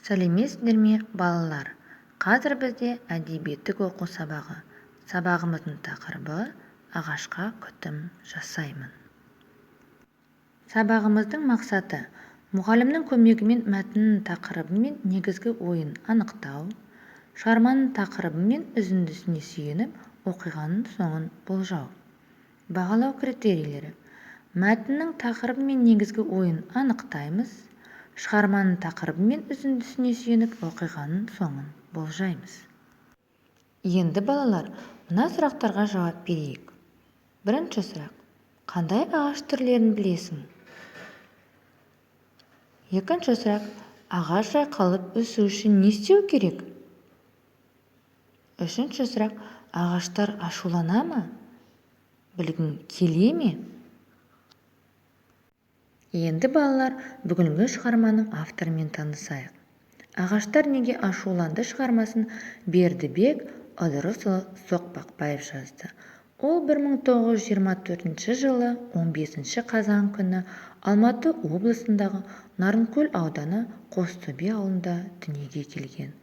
сәлеметсіздер ме балалар? Қазір бізде әдебиеттік оқу сабағы. Сабағымыздың тақырыбы ағашқа күтім жасаймын. Сабағымыздың мақсаты мұғалімнің көмегімен мәтіннің тақырыбы мен негізгі ойын анықтау, шығарманың тақырыбы мен үзіндісіне сүйеніп оқиғаның соңын болжау. Бағалау критерийлері: мәтіннің тақырыбы мен негізгі ойын анықтаймыз, шығарманың тақырыбы мен үзіндісіне сүйеніп оқиғаның соңын болжаймыз. Енді балалар, мына сұрақтарға жауап берейік. Бірінші сұрақ: қандай ағаш түрлерін білесің? Екінші сұрақ: ағаш жайқалып өсу үшін не істеу керек? Үшінші сұрақ: ағаштар ашулана ма? Білгің келе ме? Енді балалар, бүгінгі шығарманың авторымен танысайық. Ағаштар неге ашуланды шығармасын Бердібек Ыдырысұлы Соқпақбаев жазды. Ол 1924 жылы 15 қазан күні Алматы облысындағы Нарынкөл ауданы Қостөбе ауылында дүниеге келген.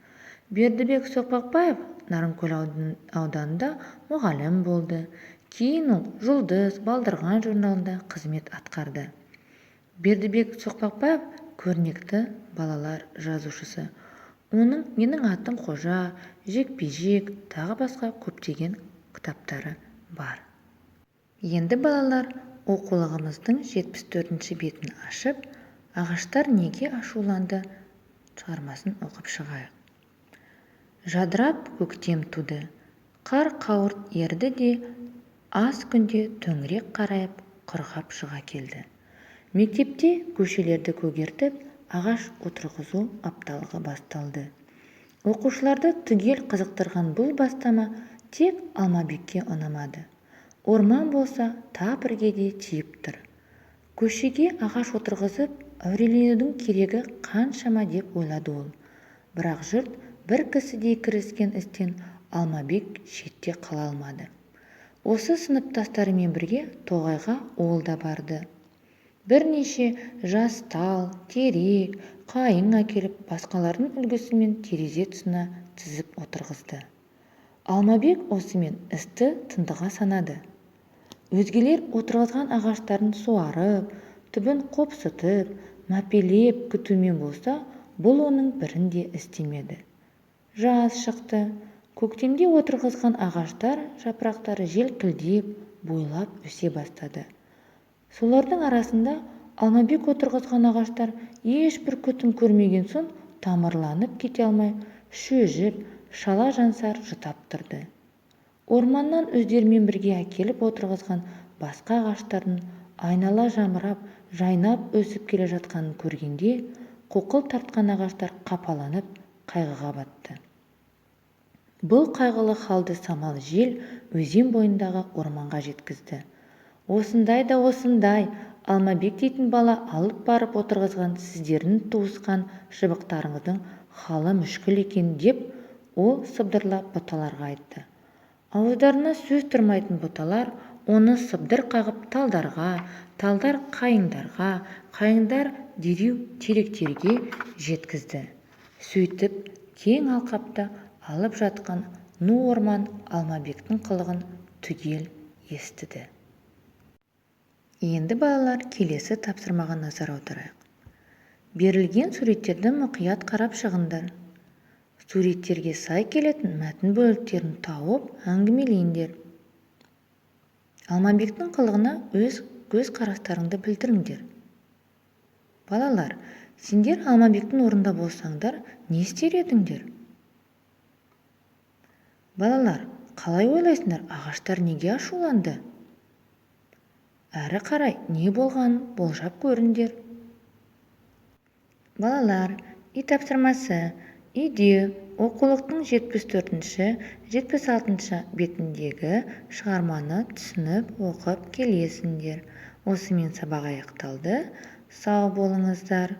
Бердібек Соқпақбаев Нарынкөл ауданында мұғалім болды. Кейін ол Жұлдыз, Балдырған журналында қызмет атқарды. Бердібек Соқпақбаев көрнекті балалар жазушысы. Оның «Менің атым Қожа», «Жекпе-жек» тағы басқа көптеген кітаптары бар. Енді балалар, оқулығымыздың 74-ші бетін ашып, ағаштар неге ашуланды шығармасын оқып шығайық. Жадырап көктем туды, қар қауырт ерді де, аз күнде төңірек қарайып құрғап шыға келді. Мектепте көшелерді көгертіп, ағаш отырғызу апталығы басталды. Оқушыларды түгел қызықтырған бұл бастама тек Алмабекке ұнамады. Орман болса тап іргеде тиіп тұр. Көшеге ағаш отырғызып, әуреленудің керегі қаншама деп ойлады ол. Бірақ жұрт бір кісідей кіріскен істен Алмабек шетте қала алмады. Осы сыныптастарымен бірге тоғайға ол да барды. Бірнеше жас тал, терек, қайың әкеліп, басқалардың үлгісімен терезе тұсына тізіп отырғызды. Алмабек осымен істі тындыға санады. Өзгелер отырғызған ағаштарын суарып, түбін қопсытып, мәпелеп күтумен болса, бұл оның бірін де істемеді. Жаз шықты. Көктемде отырғызған ағаштар жапырақтары желкілдеп, бойлап өсе бастады. Солардың арасында Алмабек отырғызған ағаштар ешбір күтім көрмеген соң тамырланып кете алмай, шөжіп, шала жансар жұтап тұрды. Орманнан өздерімен бірге әкеліп отырғызған басқа ағаштардың айнала жамырап, жайнап өсіп келе жатқанын көргенде, қоқыл тартқан ағаштар қапаланып, қайғыға батты. Бұл қайғылы халды самал жел өзен бойындағы орманға жеткізді. Осындай да осындай, Алмабек дейтін бала алып барып отырғызған сіздердің туысқан шыбықтарыңыздың халы мүшкіл екен деп, ол сыбдырлап бұталарға айтты. Ауыздарына сөз тұрмайтын бұталар оны сыбдыр қағып талдарға, талдар қайыңдарға, қайыңдар дереу теректерге жеткізді. Сөйтіп, кең алқапта алып жатқан ну орман Алмабектің қылығын түгел естіді. Енді балалар, келесі тапсырмаға назар аударайық. Берілген суреттерді мұқият қарап шығыңдар. Суреттерге сай келетін мәтін бөліктерін тауып әңгімелейіндер. Алмабектің қылығына өз көзқарастарыңды білдіріңдер. Балалар, сендер Алмабектің орнында болсаңдар, не істер едіңдер? Балалар, қалай ойлайсыңдар, ағаштар неге ашуланды? Әрі қарай не болғанын болжап көріңдер. Балалар, үй тапсырмасы: үйде оқулықтың 74-ші, 76-ші бетіндегі шығарманы түсініп оқып келесіңдер. Осымен сабақ аяқталды. Сау болыңыздар.